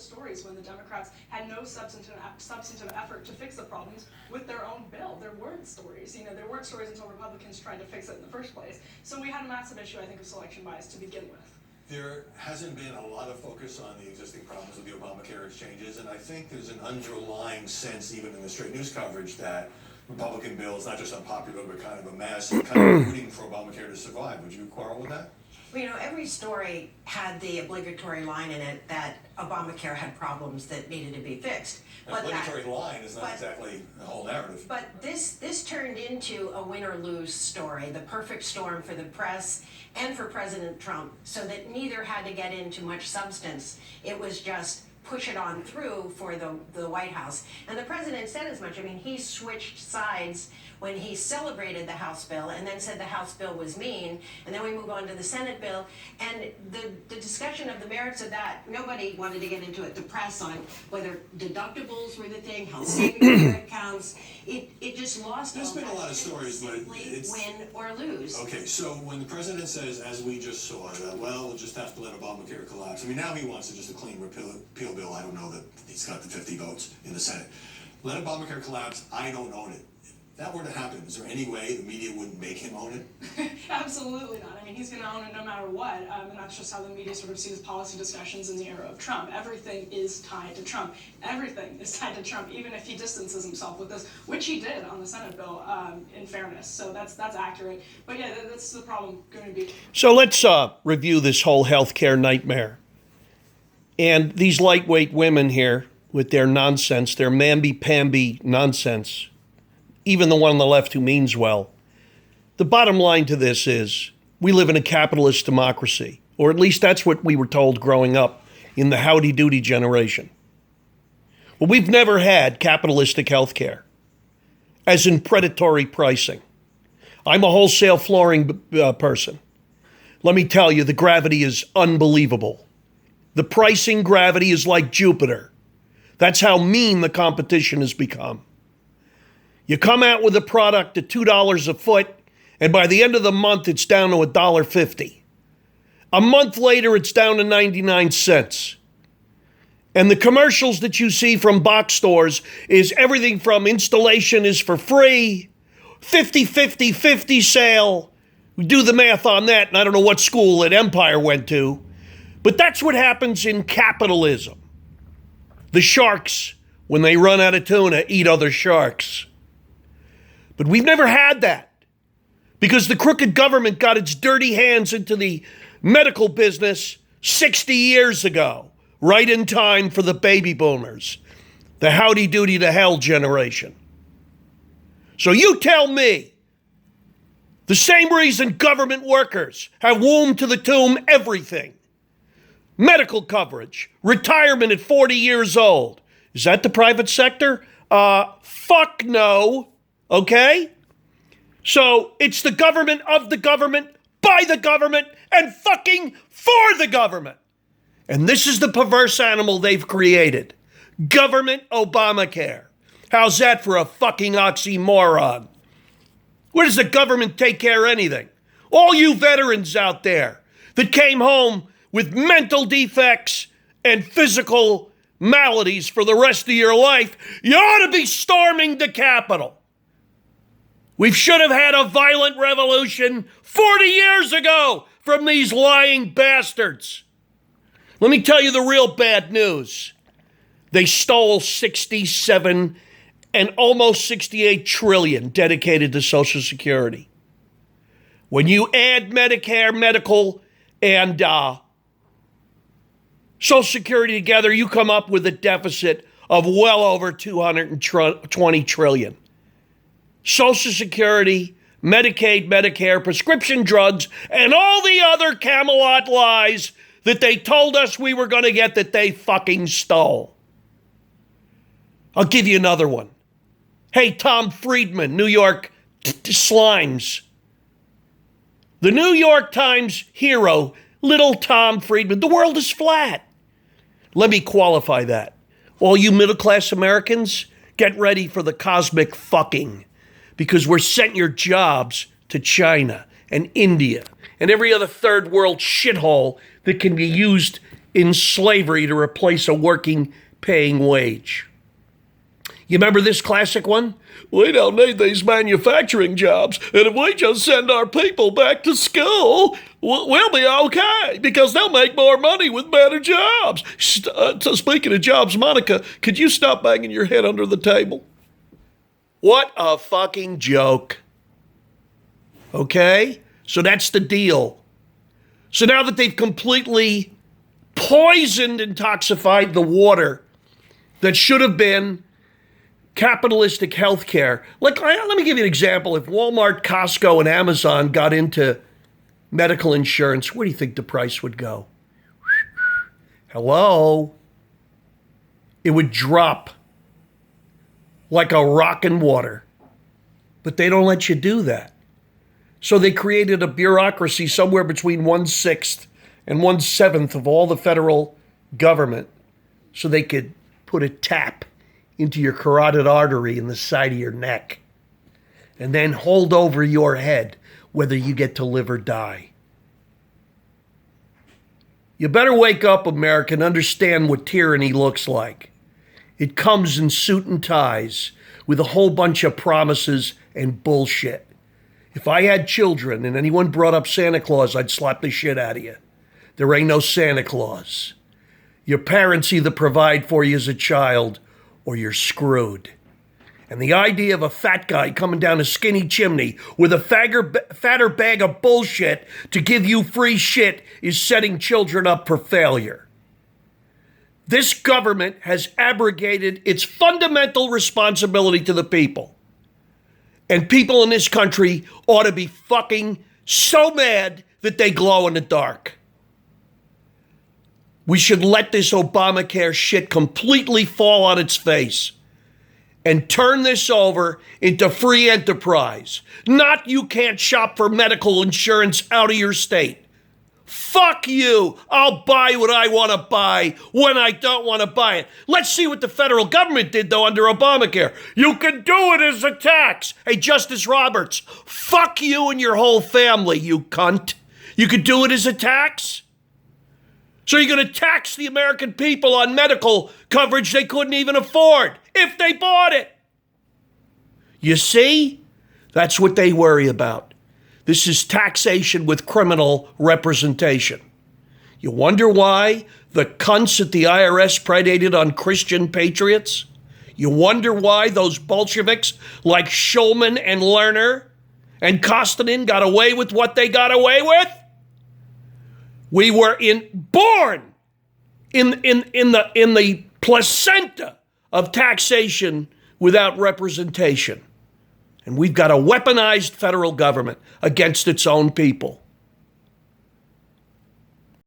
those stories when the Democrats had no substantive effort to fix the problems with their own bill. There weren't stories. There weren't stories until Republicans tried to fix it in the first place. So we had a massive issue, I think, of selection bias to begin with. There hasn't been a lot of focus on the existing problems with the Obamacare exchanges, and I think there's an underlying sense, even in the straight news coverage, that Republican bills, not just unpopular, but kind of a mess, and kind of rooting for Obamacare to survive. Would you quarrel with that? Well, every story had the obligatory line in it that Obamacare had problems that needed to be fixed. An obligatory line is not exactly the whole narrative. But this turned into a win or lose story, the perfect storm for the press and for President Trump, so that neither had to get into much substance. It was just push it on through for the White House. And the president said as much. I mean, he switched sides when he celebrated the House bill and then said the House bill was mean. And then we move on to the Senate bill. And the discussion of the merits of that, nobody wanted to get into it. The press on whether deductibles were the thing, health savings accounts. It just lost. There's been a lot of stories, but it's win or lose. Okay, so when the president says, as we just saw, that, well, we'll just have to let Obamacare collapse. I mean, now he wants to just a clean repeal bill. I don't know that he's got the 50 votes in the Senate. Let Obamacare collapse. I don't own it. If that were to happen, is there any way the media wouldn't make him own it? Absolutely not. I mean, he's going to own it no matter what, and that's just how the media sort of sees policy discussions in the era of Trump. Everything is tied to Trump. Everything is tied to Trump, even if he distances himself with this, which he did on the Senate bill, in fairness. So that's accurate. But yeah, that's the problem going to be. So let's review this whole healthcare nightmare. And these lightweight women here with their nonsense, their mamby-pamby nonsense, even the one on the left who means well. The bottom line to this is we live in a capitalist democracy, or at least that's what we were told growing up in the howdy-doody generation. Well, we've never had capitalistic healthcare, as in predatory pricing. I'm a wholesale flooring person. Let me tell you, the gravity is unbelievable. The pricing gravity is like Jupiter. That's how mean the competition has become. You come out with a product at $2 a foot, and by the end of the month, it's down to $1.50. A month later, it's down to 99 cents. And the commercials that you see from box stores is everything from installation is for free, 50-50-50 sale. We do the math on that, and I don't know what school that Empire went to. But that's what happens in capitalism. The sharks, when they run out of tuna, eat other sharks. But we've never had that because the crooked government got its dirty hands into the medical business 60 years ago, right in time for the baby boomers, the howdy-doody to hell generation. So you tell me, the same reason government workers have womb to the tomb everything. Medical coverage, retirement at 40 years old. Is that the private sector? Fuck no. Okay? So it's the government of the government, by the government, and fucking for the government. And this is the perverse animal they've created. Government Obamacare. How's that for a fucking oxymoron? Where does the government take care of anything? All you veterans out there that came home with mental defects and physical maladies for the rest of your life, you ought to be storming the Capitol. We should have had a violent revolution 40 years ago from these lying bastards. Let me tell you the real bad news. They stole 67 and almost 68 trillion dedicated to Social Security. When you add Medicare, medical, and Social Security together, you come up with a deficit of well over 220 trillion. Social Security, Medicaid, Medicare, prescription drugs, and all the other Camelot lies that they told us we were going to get that they fucking stole. I'll give you another one. Hey, Tom Friedman, New York Slimes. The New York Times hero, little Tom Friedman. The world is flat. Let me qualify that. All you middle-class Americans, get ready for the cosmic fucking, because we're sending your jobs to China and India and every other third world shithole that can be used in slavery to replace a working, paying wage. You remember this classic one? We don't need these manufacturing jobs, and if we just send our people back to school, we'll be okay, because they'll make more money with better jobs. Speaking of jobs, Monica, could you stop banging your head under the table? What a fucking joke. Okay? So that's the deal. So now that they've completely poisoned and toxified the water that should have been capitalistic healthcare. Like, let me give you an example. If Walmart, Costco, and Amazon got into medical insurance, where do you think the price would go? Hello? It would drop like a rock in water. But they don't let you do that. So they created a bureaucracy somewhere between 1/6 and 1/7 of all the federal government so they could put a tap into your carotid artery in the side of your neck and then hold over your head whether you get to live or die. You better wake up, America, and understand what tyranny looks like. It comes in suit and ties with a whole bunch of promises and bullshit. If I had children and anyone brought up Santa Claus, I'd slap the shit out of you. There ain't no Santa Claus. Your parents either provide for you as a child or you're screwed. And the idea of a fat guy coming down a skinny chimney with a fatter bag of bullshit to give you free shit is setting children up for failure. This government has abrogated its fundamental responsibility to the people. And people in this country ought to be fucking so mad that they glow in the dark. We should let this Obamacare shit completely fall on its face and turn this over into free enterprise. Not you can't shop for medical insurance out of your state. Fuck you. I'll buy what I want to buy when I don't want to buy it. Let's see what the federal government did, though, under Obamacare. You can do it as a tax. Hey, Justice Roberts, fuck you and your whole family, you cunt. You could do it as a tax? So you're going to tax the American people on medical coverage they couldn't even afford if they bought it. You see? That's what they worry about. This is taxation with criminal representation. You wonder why the cunts at the IRS predated on Christian patriots? You wonder why those Bolsheviks like Schulman and Lerner and Kostanin got away with what they got away with? We were born in the placenta of taxation without representation. And we've got a weaponized federal government against its own people.